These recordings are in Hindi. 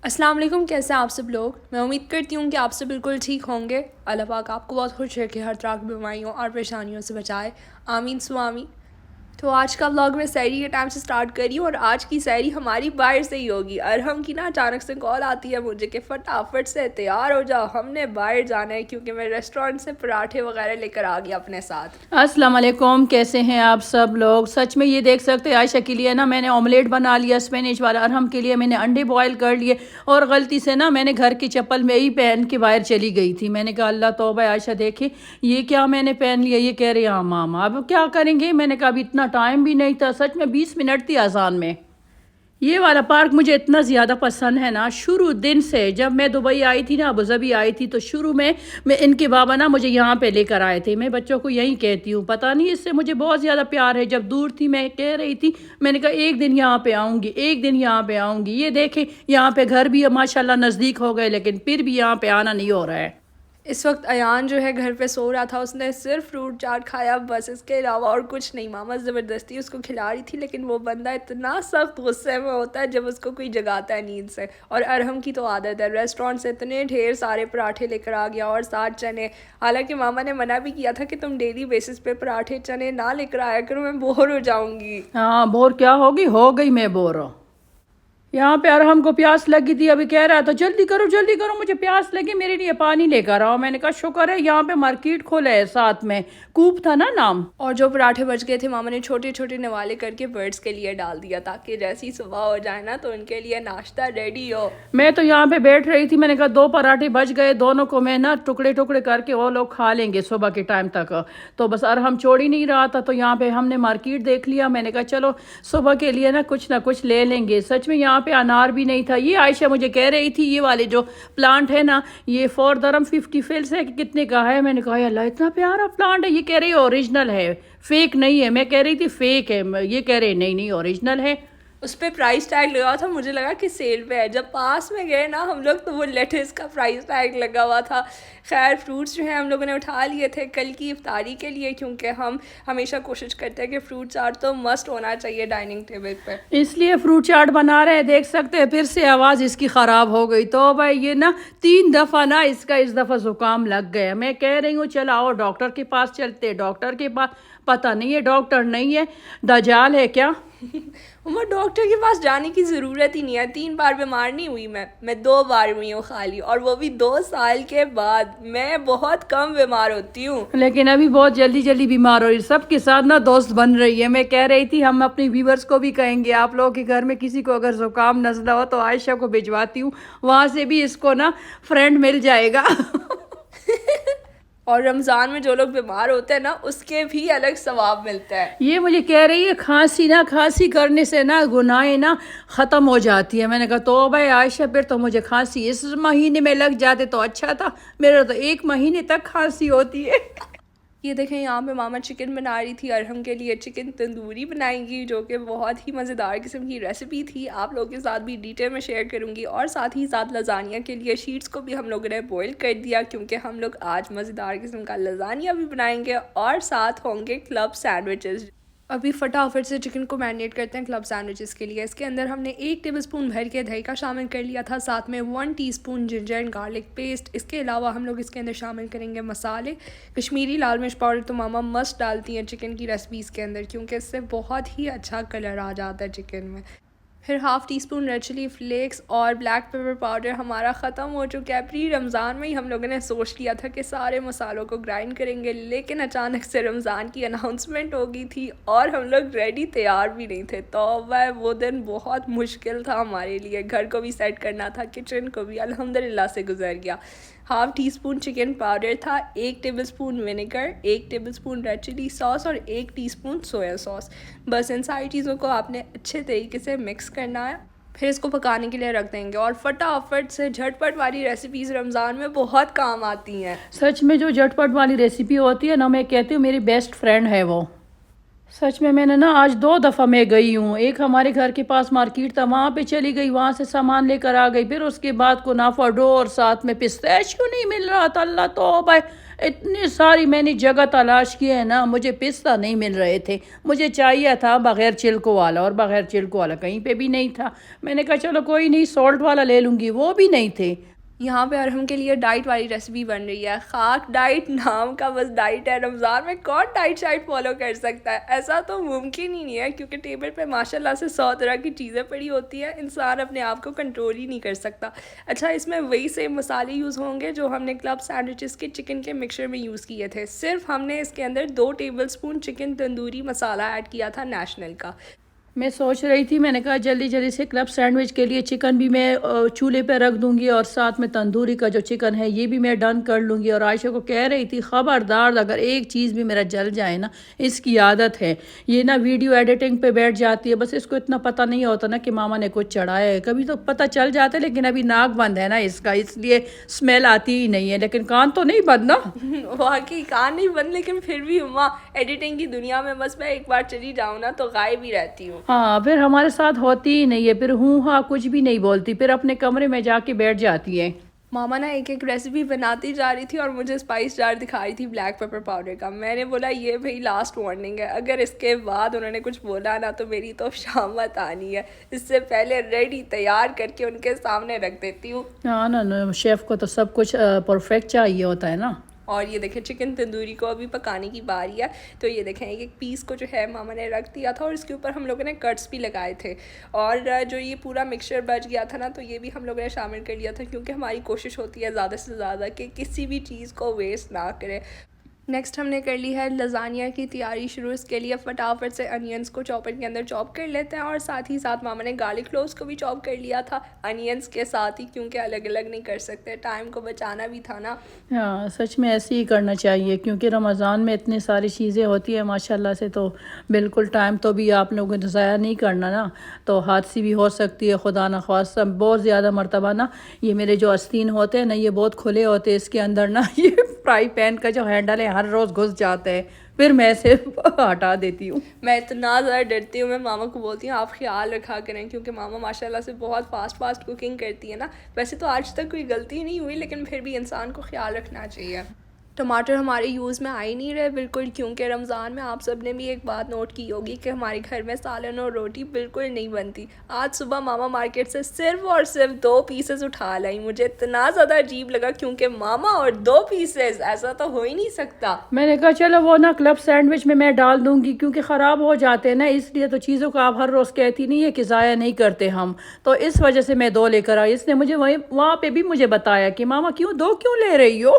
अस्सलाम वालेकुम। कैसे हैं आप सब लोग। मैं उम्मीद करती हूँ कि आप सब बिल्कुल ठीक होंगे। अल्लाह पाक आपको बहुत खुश रखे, हर तरह की बीमारियों और परेशानियों से बचाए। आमीन सुमा आमीन। तो आज का व्लॉग मैं सैरी के टाइम से स्टार्ट करी हूँ और आज की सैरी हमारी बाहर से ही होगी। अरहम की ना अचानक से कॉल आती है मुझे कि फटाफट से तैयार हो जाओ, हमने बाहर जाना है, क्योंकि मैं रेस्टोरेंट से पराठे वगैरह लेकर आ गया अपने साथ। अस्सलाम वालेकुम, कैसे हैं आप सब लोग। सच में ये देख सकते हैं आयशा के लिए ना मैंने ऑमलेट बना लिया स्पेनिश वाला, अरहम के लिए मैंने अंडे बॉयल कर लिए और गलती से ना मैंने घर की चप्पल में ही पहन के बाहर चली गई थी। मैंने कहा अल्लाह तौबा। आयशा देखे ये क्या मैंने पहन लिया, ये कह रही हाँ मामा अब क्या करेंगे। मैंने कहा अभी इतना टाइम भी नहीं था, सच में 20 मिनट थी अजान में। ये वाला पार्क मुझे इतना ज़्यादा पसंद है ना, शुरू दिन से जब मैं दुबई आई थी ना, अबू धाबी आई थी, तो शुरू में मैं इनके बाबा ना मुझे यहाँ पे लेकर आए थे। मैं बच्चों को यही कहती हूँ, पता नहीं इससे मुझे बहुत ज़्यादा प्यार है। जब दूर थी मैं कह रही थी, मैंने कहा एक दिन यहाँ पे आऊँगी, एक दिन यहाँ पे आऊँगी। ये देखें यहाँ पे घर भी माशाल्लाह नज़दीक हो गए, लेकिन फिर भी यहाँ पे आना नहीं हो रहा है। इस वक्त अयान जो है घर पे सो रहा था, उसने सिर्फ फ्रूट चाट खाया बस, इसके अलावा और कुछ नहीं। मामा ज़बरदस्ती उसको खिला रही थी, लेकिन वो बंदा इतना सख्त गुस्से में होता है जब उसको कोई जगाता है नींद से। और अरहम की तो आदत है, रेस्टोरेंट से इतने ढेर सारे पराठे लेकर आ गया और 7 चने। हालांकि मामा ने मना भी किया था कि तुम डेली बेसिस पे पराठे चने ना लेकर आया करो, मैं बोर हो जाऊँगी। हाँ बोर क्या होगी, हो गई मैं बोर। यहाँ पे अरहम को प्यास लगी थी, अभी कह रहा था जल्दी करो मुझे प्यास लगी, मेरे लिए पानी लेकर आओ। मैंने कहा शुक्र है यहाँ पे मार्केट खोला है साथ में, कूप था ना नाम। और जो पराठे बच गए थे मामा ने छोटे छोटे निवाले करके बर्ड्स के लिए डाल दिया, ताकि जैसी ही सुबह हो जाए ना तो उनके लिए नाश्ता रेडी हो। मैं तो यहाँ पे बैठ रही थी, मैंने कहा 2 पराठे बच गए, दोनों को मैं ना टुकड़े टुकड़े करके वो लोग खा लेंगे सुबह के टाइम तक। तो बस अरहम छोड़ ही नहीं रहा था, तो यहाँ पे हमने मार्केट देख लिया। मैंने कहा चलो सुबह के लिए ना कुछ ले लेंगे। सच में यहाँ पे अनार भी नहीं था। ये आयशा मुझे कह रही थी ये वाले जो प्लांट है ना, ये 4 दरम 50 फिल्स है कि कितने का है। मैंने कहा अल्लाह इतना प्यारा प्लांट है। ये कह रही ओरिजिनल है, फेक नहीं है। मैं कह रही थी फेक है, ये कह रहे नहीं नहीं ओरिजिनल है। उस पर प्राइस टैग लगा था, मुझे लगा कि सेल पे है। जब पास में गए ना हम लोग तो वो लेटेस्ट का प्राइस टैग लगा हुआ था। खैर फ्रूट्स जो हैं हम लोगों ने उठा लिए थे कल की इफ्तारी के लिए, क्योंकि हम हमेशा कोशिश करते हैं कि फ्रूट चाट तो मस्ट होना चाहिए डाइनिंग टेबल पे। इसलिए फ्रूट चाट बना रहे हैं। देख सकते हैं फिर से आवाज़ इसकी ख़राब हो गई। तो भाई ये ना 3 दफ़ा ना इसका इस दफ़ा ज़ुकाम लग गया। मैं कह रही हूँ चलो आओ डॉक्टर के पास चलते। डॉक्टर के पास पता नहीं है, डॉक्टर नहीं है, दजाल है क्या। उमर डॉक्टर के पास जाने की ज़रूरत ही नहीं है। 3 बार बीमार नहीं हुई मैं 2 बार हुई हूँ खाली, और वो भी 2 साल के बाद। मैं बहुत कम बीमार होती हूँ, लेकिन अभी बहुत जल्दी जल्दी बीमार हो रही, सबके साथ ना दोस्त बन रही है। मैं कह रही थी हम अपने व्यूवर्स को भी कहेंगे, आप लोगों के घर में किसी को अगर जुकाम नजला हो तो आयशा को भिजवाती हूँ, वहाँ से भी इसको ना फ्रेंड मिल जाएगा। और रमज़ान में जो लोग बीमार होते हैं ना उसके भी अलग सवाब मिलता है। ये मुझे कह रही है खांसी करने से ना गुनाहें ना ख़त्म हो जाती है। मैंने कहा तो भाई आयशा फिर तो मुझे खांसी इस महीने में लग जाते तो अच्छा था, मेरा तो 1 महीने तक खांसी होती है। ये देखें यहाँ पे मामा चिकन बना रही थी अरहम के लिए। चिकन तंदूरी बनाएंगी, जो कि बहुत ही मज़ेदार किस्म की रेसिपी थी। आप लोगों के साथ भी डिटेल में शेयर करूँगी। और साथ ही साथ लजानिया के लिए शीट्स को भी हम लोगों ने बॉईल कर दिया, क्योंकि हम लोग आज मज़ेदार किस्म का लजानिया भी बनाएंगे और साथ होंगे क्लब सैंडविचेस। अभी फटाफट से चिकन को मैरिनेट करते हैं क्लब सैंडविचेस के लिए। इसके अंदर हमने 1 टेबलस्पून भर के दही का शामिल कर लिया था, साथ में 1 teaspoon ginger and garlic paste. इसके अलावा हम लोग इसके अंदर शामिल करेंगे मसाले। कश्मीरी लाल मिर्च पाउडर तो मामा मस्ट डालती हैं चिकन की रेसिपीज़ के अंदर, क्योंकि इससे बहुत ही अच्छा कलर आ जाता है चिकन में। फिर 1/2 टीस्पून रेड चिली फ्लेक्स और ब्लैक पेपर पाउडर हमारा ख़त्म हो चुका है। प्री रमज़ान में ही हम लोगों ने सोच लिया था कि सारे मसालों को ग्राइंड करेंगे, लेकिन अचानक से रमज़ान की अनाउंसमेंट हो गई थी और हम लोग रेडी तैयार भी नहीं थे। तो वह वो दिन बहुत मुश्किल था हमारे लिए। घर को भी सेट करना था, किचन को भी, अल्हम्दुलिल्लाह से गुजर गया। 1/2 टीस्पून चिकन पाउडर था, 1 tablespoon vinegar, 1 tablespoon red chilli sauce और 1 टीस्पून सोया सॉस। बस इन सारी चीज़ों को आपने अच्छे तरीके से मिक्स करना है। फिर इसको पकाने के लिए रख देंगे। और फटाफट से झटपट वाली रेसिपीज़ रमज़ान में बहुत काम आती हैं। सच में जो झटपट वाली रेसिपी होती है ना, मैं कहती हूँ मेरी बेस्ट फ्रेंड है वो। सच में मैंने ना आज 2 दफ़ा मैं गई हूँ। एक हमारे घर के पास मार्केट था, वहाँ पे चली गई, वहाँ से सामान लेकर आ गई। फिर उसके बाद कुनाफा डो और साथ में पिस्ताशियो नहीं मिल रहा था। अल्लाह तो भाई इतनी सारी मैंने जगह तलाश की है ना, मुझे पिस्ता नहीं मिल रहे थे। मुझे चाहिए था बग़ैर छिलकों वाला, और बग़ैर छिलकों वाला कहीं पे भी नहीं था। मैंने कहा चलो कोई नहीं, सॉल्ट वाला ले लूँगी, वो भी नहीं थे। यहाँ पे अरहम के लिए डाइट वाली रेसिपी बन रही है। खाक डाइट नाम का बस डाइट है। रमज़ान में कौन डाइट शाइट फॉलो कर सकता है? ऐसा तो मुमकिन ही नहीं है, क्योंकि टेबल पे माशाल्लाह से 100 तरह की चीज़ें पड़ी होती हैं। इंसान अपने आप को कंट्रोल ही नहीं कर सकता। अच्छा, इसमें वही सेम मसाले यूज़ होंगे जो हमने क्लब सैंडविचेस के चिकन के मिक्सचर में यूज़ किए थे। सिर्फ हमने इसके अंदर 2 table spoon chicken tandoori masala add किया था नेशनल का। मैं सोच रही थी, मैंने कहा जल्दी जल्दी से क्लब सैंडविच के लिए चिकन भी मैं चूल्हे पे रख दूंगी, और साथ में तंदूरी का जो चिकन है ये भी मैं डन कर लूँगी। और आयशा को कह रही थी ख़बरदार अगर एक चीज़ भी मेरा जल जाए ना, इसकी आदत है ये ना वीडियो एडिटिंग पे बैठ जाती है। बस इसको इतना पता नहीं होता ना कि मामा ने कुछ चढ़ाया है। कभी तो पता चल जाता है, लेकिन अभी नाक बंद है ना इसका, इसलिए स्मेल आती ही नहीं है। लेकिन कान तो नहीं बंद ना। वाकई कान नहीं बंद, लेकिन फिर भी अम्मा एडिटिंग की दुनिया में बस मैं एक बार चली जाऊँ ना तो गायब ही रहती हूँ। हाँ, फिर हमारे साथ होती ही नहीं है, फिर हूँ हाँ कुछ भी नहीं बोलती, फिर अपने कमरे में जाके बैठ जाती है। मामा ना एक एक रेसिपी बनाती जा रही थी और मुझे स्पाइस जार दिखा रही थी ब्लैक पेपर पाउडर का। मैंने बोला ये भाई लास्ट वार्निंग है, अगर इसके बाद उन्होंने कुछ बोला ना तो मेरी तो शामत आनी है। इससे पहले रेडी तैयार करके उनके सामने रख देती हूँ। हाँ ना, शेफ़ को तो सब कुछ परफेक्ट चाहिए होता है ना। और ये देखें चिकन तंदूरी को अभी पकाने की बारी है। तो ये देखें एक एक पीस को जो है मामा ने रख दिया था, और इसके ऊपर हम लोगों ने कट्स भी लगाए थे। और जो ये पूरा मिक्सचर बच गया था ना, तो ये भी हम लोगों ने शामिल कर लिया था, क्योंकि हमारी कोशिश होती है ज़्यादा से ज़्यादा कि किसी भी चीज़ को वेस्ट ना करें। नेक्स्ट हमने कर ली है लजानिया की तैयारी शुरू। इसके लिए फटाफट से अनियंस को चॉपर के अंदर चॉप कर लेते हैं, और साथ ही साथ मामा ने गार्लिक क्लोव्स को भी चॉप कर लिया था अनियंस के साथ ही, क्योंकि अलग अलग नहीं कर सकते, टाइम को बचाना भी था ना। हाँ, सच में ऐसे ही करना चाहिए, क्योंकि रमज़ान में इतनी सारी चीज़ें होती हैं माशाल्लाह से, तो बिल्कुल टाइम तो भी आप लोगों ने ज़ाया नहीं करना ना। तो हादसे भी हो सकती है, खुदा न ख्वास्ता। बहुत ज़्यादा मरतबा ना ये मेरे जो आस्तीन होते हैं ना, ये बहुत खुले होते हैं, इसके अंदर ना ये फ्राई पैन का जो हैंडल है हर रोज़ घुस जाता है, फिर मैं इसे हटा देती हूँ। मैं इतना ज़्यादा डरती हूँ, मैं मामा को बोलती हूँ आप ख्याल रखा करें, क्योंकि मामा माशाल्लाह से बहुत फास्ट कुकिंग करती है ना। वैसे तो आज तक कोई गलती नहीं हुई, लेकिन फिर भी इंसान को ख्याल रखना चाहिए। टमाटर हमारे यूज़ में आ ही नहीं रहे बिल्कुल, क्योंकि रमज़ान में आप सब ने भी एक बात नोट की होगी कि हमारे घर में सालन और रोटी बिल्कुल नहीं बनती। आज सुबह मामा मार्केट से सिर्फ और सिर्फ 2 पीसेस उठा लाई। मुझे इतना ज़्यादा अजीब लगा, क्योंकि मामा और 2 पीसेस, ऐसा तो हो ही नहीं सकता। मैंने कहा चलो वो ना क्लब सैंडविच में मैं डाल दूंगी, क्योंकि ख़राब हो जाते हैं ना, इसलिए तो चीज़ों को आप हर रोज़ कहती नहीं है कि ज़ाया नहीं करते हम, तो इस वजह से मैं 2 लेकर आई। इसने मुझे वहाँ पे भी मुझे बताया कि मामा क्यों 2 क्यों ले रही हो।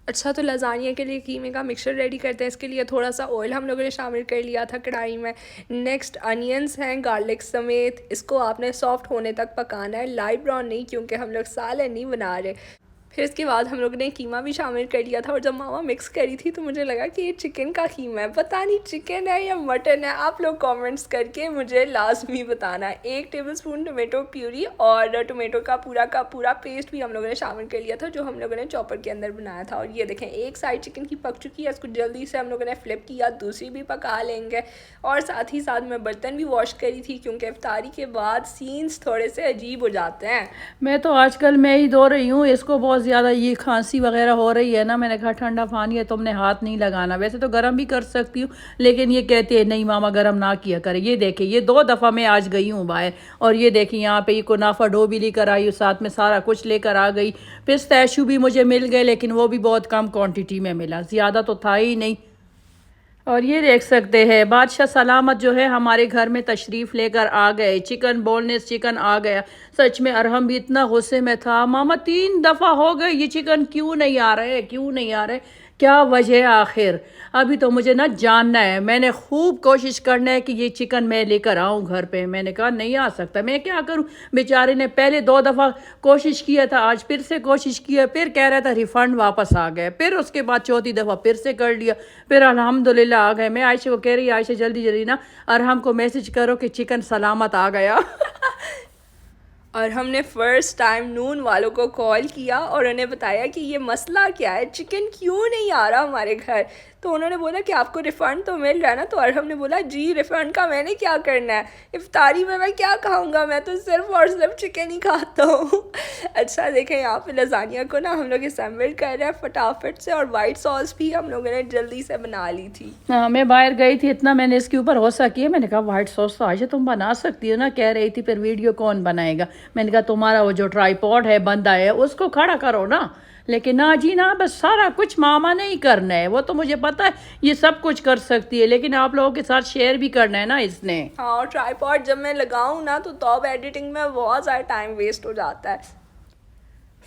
अच्छा, तो लजानिया के लिए कीमे का मिक्सचर रेडी करते हैं। इसके लिए थोड़ा सा ऑयल हम लोगों ने शामिल कर लिया था कढ़ाई में। नेक्स्ट अनियंस हैं गार्लिक समेत, इसको आपने सॉफ्ट होने तक पकाना है, लाइट ब्राउन नहीं, क्योंकि हम लोग सालन नहीं बना रहे। फिर इसके बाद हम लोगों ने कीमा भी शामिल कर लिया था, और जब मामा मिक्स करी थी तो मुझे लगा कि ये चिकन का कीमा है। पता नहीं चिकन है या मटन है, आप लोग कमेंट्स करके मुझे लाजमी बताना। 1 टेबलस्पून टोमेटो प्यूरी और टोमेटो का पूरा पेस्ट भी हम लोगों ने शामिल कर लिया था, जो हम लोगों ने चॉपर के अंदर बनाया था। और ये देखें एक साइड चिकन की पक चुकी है, इसको जल्दी से हम लोगों ने फ्लिप किया, दूसरी भी पका लेंगे। और साथ ही साथ मैं बर्तन भी वॉश करी थी, क्योंकि इफ्तारी के बाद सीन्स थोड़े से अजीब हो जाते हैं। मैं तो आजकल मैं ही धो रही हूँ, इसको बहुत ज़्यादा ये खांसी वगैरह हो रही है ना। मैंने कहा ठंडा पानी है, तुमने हाथ नहीं लगाना। वैसे तो गर्म भी कर सकती हूँ, लेकिन ये कहती है नहीं मामा गर्म ना किया करे। ये देखिए ये 2 दफ़ा मैं आज गई हूँ बाहर, और ये देखिए यहाँ पे ये कुनाफा डो भी लेकर आई हूँ, साथ में सारा कुछ लेकर आ गई। पिस्ताशू भी मुझे मिल गए, लेकिन वो भी बहुत कम क्वान्टिटी में मिला, ज़्यादा तो था ही नहीं। और ये देख सकते हैं बादशाह सलामत जो है हमारे घर में तशरीफ़ लेकर आ गए। चिकन बोनलेस चिकन आ गया। सच में अरहम भी इतना गुस्से में था, मामा 3 दफ़ा हो गए ये चिकन क्यों नहीं आ रहे, क्यों नहीं आ रहे, क्या वजह आखिर। अभी तो मुझे ना जानना है, मैंने खूब कोशिश करना है कि ये चिकन मैं लेकर आऊँ घर पे। मैंने कहा नहीं आ सकता, मैं क्या करूँ। बेचारे ने पहले 2 दफ़ा कोशिश किया था, आज फिर से कोशिश किया, फिर कह रहा था रिफ़ंड वापस आ गए, फिर उसके बाद चौथी दफ़ा फिर से कर लिया, फिर अल्हम्दुलिल्लाह आ गए। मैं आयशा को कह रही आयशा जल्दी जल्दी ना अरहम को मैसेज करो कि चिकन सलामत आ गया। और हमने फ़र्स्ट टाइम नून वालों को कॉल किया और उन्हें बताया कि ये मसला क्या है, चिकन क्यों नहीं आ रहा हमारे घर। तो उन्होंने बोला कि आपको रिफ़ंड तो मिल रहा है ना, तो अरहम ने बोला जी रिफ़ंड का मैंने क्या करना है, इफ्तारी में मैं क्या खाऊंगा, मैं तो सिर्फ और सिर्फ चिकन ही खाता हूँ। अच्छा देखें यहाँ पे लजानिया को ना हम लोग असेंबल कर रहे हैं फटाफट से, और वाइट सॉस भी हम लोगों ने जल्दी से बना ली थी। हाँ, मैं बाहर गई थी, इतना मैंने इसके ऊपर हौसला किया, मैंने कहा वाइट सॉस तो आज तुम बना सकती हो ना। कह रही थी फिर वीडियो कौन बनाएगा। मैंने कहा तुम्हारा वो जो ट्राईपॉड है बंदा है उसको खड़ा करो ना। लेकिन ना जी ना, बस सारा कुछ मामा ने ही करना है। वो तो मुझे पता है ये सब कुछ कर सकती है, लेकिन आप लोगों के साथ शेयर भी करना है ना इसने। हाँ, और ट्राईपॉड जब मैं लगाऊँ ना तो तब एडिटिंग में बहुत ज़्यादा टाइम वेस्ट हो जाता है।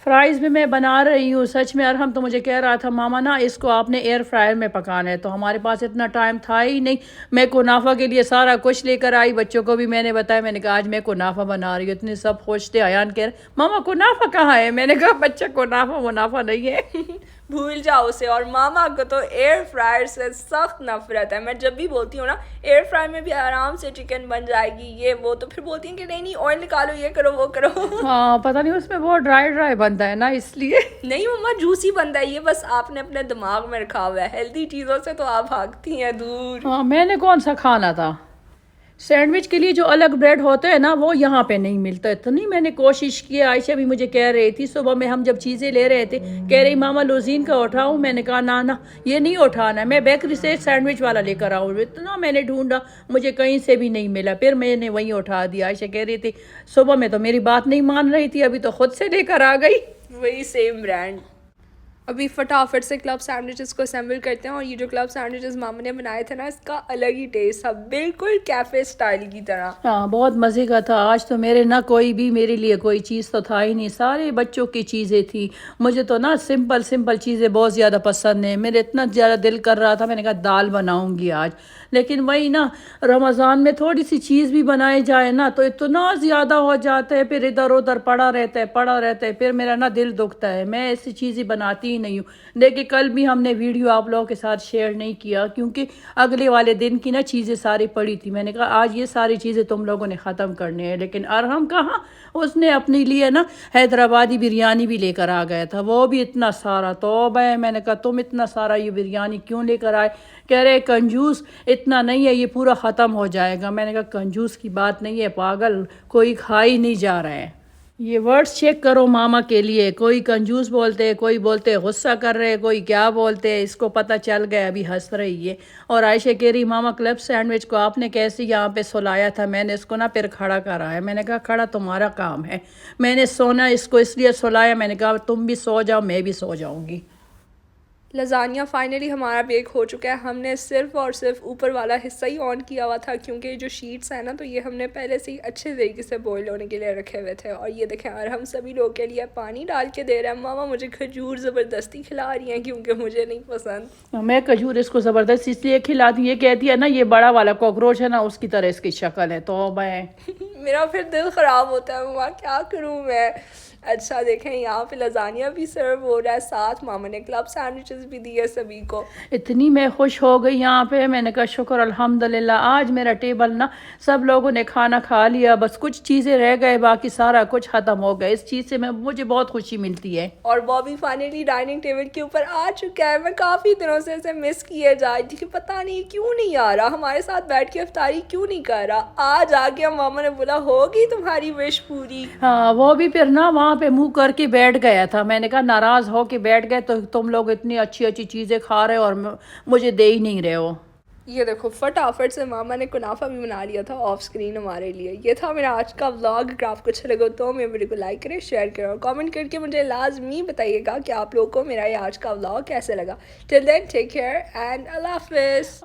फ्राइज़ भी मैं बना रही हूँ सच में। अरहम तो मुझे कह रहा था मामा ना इसको आपने एयर फ्रायर में पकाना है, तो हमारे पास इतना टाइम था ही नहीं। मैं कुनाफा के लिए सारा कुछ लेकर आई, बच्चों को भी मैंने बताया, मैंने कहा आज मैं कुनाफा बना रही हूँ। इतने सब खुश थे। अयान कह रहे मामा कुनाफा कहाँ है, मैंने कहा बच्चा कुनाफा मुनाफा नहीं है। भूल जाओ उसे। और मामा को तो एयर फ्रायर से सख्त नफरत है। मैं जब भी बोलती हूँ ना एयर फ्रायर में भी आराम से चिकन बन जाएगी ये वो, तो फिर बोलती हैं कि नहीं नहीं ऑयल निकालो, ये करो वो करो। हाँ पता नहीं, उसमें बहुत ड्राई ड्राई बनता है ना इसलिए। नहीं मम्मा जूसी बनता है ये, बस आपने अपने दिमाग में रखा हुआ है। हेल्दी चीज़ों से तो आप भागती हैं दूर। हाँ मैंने कौन सा खाना था। सैंडविच के लिए जो अलग ब्रेड होते हैं ना वो यहाँ पे नहीं मिलता। इतनी मैंने कोशिश की। आयशा भी मुझे कह रही थी सुबह में हम जब चीज़ें ले रहे थे, कह रही मामा लूजीन का उठाऊँ। मैंने कहा ना ना ये नहीं उठाना है, मैं बेकरी से सैंडविच वाला लेकर आऊँ। इतना मैंने ढूंढा, मुझे कहीं से भी नहीं मिला। फिर मैंने वहीं उठा दिया। आयशा कह रही थी सुबह में तो मेरी बात नहीं मान रही थी, अभी तो खुद से लेकर आ गई। वही सेम ब्रांड। अभी फटाफट से क्लब सैंडविचेस को असेंबल करते हैं। और ये जो क्लब सैंडविचेस मामा ने बनाए थे ना, इसका अलग ही टेस्ट था, बिल्कुल कैफ़े स्टाइल की तरह। हाँ बहुत मज़े का था। आज तो मेरे ना कोई भी मेरे लिए कोई चीज़ तो था ही नहीं, सारे बच्चों की चीज़ें थी। मुझे तो ना सिंपल सिंपल चीज़ें बहुत ज़्यादा पसंद है। मेरे इतना ज़्यादा दिल कर रहा था, मैंने कहा दाल बनाऊंगी आज। लेकिन वही ना रमज़ान में थोड़ी सी चीज़ भी बनाई जाए ना तो इतना ज़्यादा हो जाता है, फिर इधर उधर पड़ा रहता है, फिर मेरा ना दिल दुखता है। मैं ऐसी चीज़ें बनाती ही नहीं हूँ। देखिए कल भी हमने वीडियो आप लोगों के साथ शेयर नहीं किया क्योंकि अगले वाले दिन की ना चीज़ें सारी पड़ी थी। मैंने कहा आज ये सारी चीज़ें तुम लोगों ने ख़त्म करनी है। लेकिन अरहम कहाँ, उसने अपने लिए ना हैदराबादी बिरयानी भी लेकर आ गया था, वो भी इतना सारा। तौबा है, मैंने कहा तुम इतना सारा ये बिरयानी क्यों लेकर आए। कह रहे कंजूस, इतना नहीं है, ये पूरा ख़त्म हो जाएगा। मैंने कहा कंजूस की बात नहीं है पागल, कोई खा ही नहीं जा रहा है। ये वर्ड्स चेक करो मामा के लिए, कोई कंजूस बोलते हैं, कोई बोलते हैं गुस्सा कर रहे हैं, कोई क्या बोलते हैं। इसको पता चल गया, अभी हंस रही है। और आयशा कह रही मामा क्लब सैंडविच को आपने कैसे यहाँ पे सुलाया था, मैंने इसको ना फिर खड़ा करा है। मैंने कहा खड़ा तुम्हारा काम है, मैंने सोना इसको इसलिए सुलाया। मैंने कहा तुम भी सो जाओ मैं भी सो जाऊँगी। लजानिया फाइनली हमारा बेक हो चुका है। हमने सिर्फ और सिर्फ ऊपर वाला हिस्सा ही ऑन किया हुआ था क्योंकि जो शीट्स हैं ना तो ये हमने पहले से ही अच्छे तरीके से बॉईल होने के लिए रखे हुए थे। और ये देखें और हम सभी लोग के लिए पानी डाल के दे रहे हैं। मामा मुझे खजूर ज़बरदस्ती खिला रही हैं क्योंकि मुझे नहीं पसंद। मैं खजूर इसको ज़बरदस्त इसलिए खिलाती, ये कहती है ना ये बड़ा वाला कॉकरोच है ना उसकी तरह इसकी शक्ल है। तो मैं मेरा फिर दिल ख़राब होता है मामा, क्या करूँ मैं। अच्छा देखें यहाँ पे लजानिया भी सर्व हो रहा है, साथ मामा ने क्लब सैंडविचेस भी दिए सभी को। इतनी मैं खुश हो गई यहाँ पे। मैंने कहा शुक्र अल्हम्दुलिल्लाह, आज मेरा टेबल ना सब लोगों ने खाना खा लिया, बस कुछ चीज़ें रह गए, बाकी सारा कुछ ख़त्म हो गया। इस चीज़ से मुझे बहुत खुशी मिलती है। और बॉबी फाइनली डाइनिंग टेबल के ऊपर आ चुका है। मैं काफ़ी दिनों से इसे मिस किए जा रही थी कि पता नहीं क्यों नहीं आ रहा, हमारे साथ बैठ के इफ्तारी क्यों नहीं कर रहा। आज आ गया, मामा ने बोला होगी तुम्हारी विश पूरी। हाँ वो भी फिर ना वहाँ पे मुंह करके बैठ गया था। मैंने कहा नाराज़ हो के बैठ गए तो तुम लोग इतनी अच्छी अच्छी चीज़ें खा रहे हो और मुझे दे ही नहीं रहे हो। ये देखो फटाफट से मामा ने कुनाफा भी बना लिया था ऑफ स्क्रीन हमारे लिए। ये था मेरा आज का व्लॉग। अगर आपको अच्छा लगा तो मेरे वीडियो को लाइक करें, शेयर करें और कमेंट करके मुझे लाजमी बताइएगा कि आप लोगों को मेरा ये आज का व्लॉग कैसे लगा। Till then take care and अल्लाह हाफिज़।